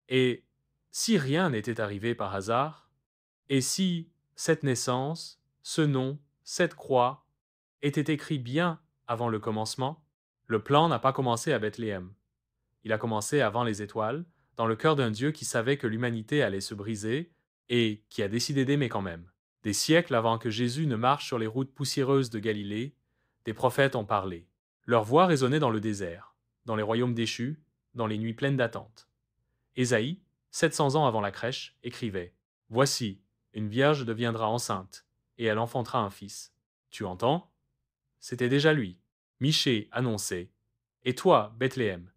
Et si rien n'était arrivé par hasard, et si cette naissance, ce nom, cette croix étaient écrits bien avant le commencement, le plan n'a pas commencé à Bethléem. Il a commencé avant les étoiles, dans le cœur d'un Dieu qui savait que l'humanité allait se briser et qui a décidé d'aimer quand même. Des siècles avant que Jésus ne marche sur les routes poussiéreuses de Galilée, des prophètes ont parlé. Leur voix résonnait dans le désert, dans les royaumes déchus, dans les nuits pleines d'attente. Ésaïe, 700 ans avant la crèche, écrivait: Voici, une vierge deviendra enceinte, et elle enfantera un fils. Tu entends? C'était déjà lui. Michée annonçait: Et toi, Bethléem,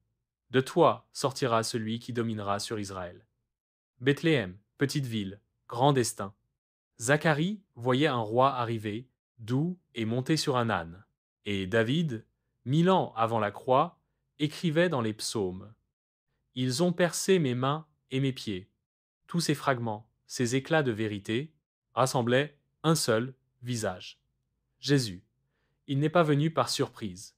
de toi sortira celui qui dominera sur Israël. Bethléem, petite ville, grand destin. Zacharie voyait un roi arriver, doux et monté sur un âne. Et David, 1000 ans avant la croix, écrivait dans les psaumes: Ils ont percé mes mains et mes pieds. Tous ces fragments, ces éclats de vérité, rassemblaient un seul visage. Jésus. Il n'est pas venu par surprise.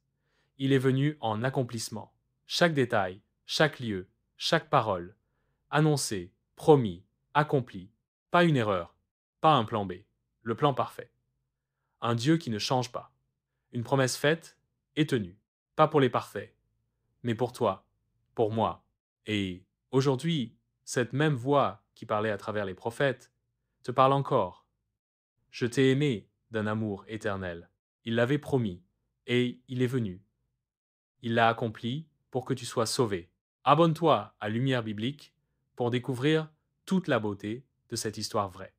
Il est venu en accomplissement. Chaque détail, chaque lieu, chaque parole, annoncé, promis, accompli. Pas une erreur, pas un plan B, le plan parfait. Un Dieu qui ne change pas. Une promesse faite et tenue. Pas pour les parfaits, mais pour toi, pour moi. Et aujourd'hui, cette même voix qui parlait à travers les prophètes te parle encore. Je t'ai aimé d'un amour éternel. Il l'avait promis, et il est venu. Il l'a accompli pour que tu sois sauvé. Abonne-toi à Lumière biblique pour découvrir toute la beauté de cette histoire vraie.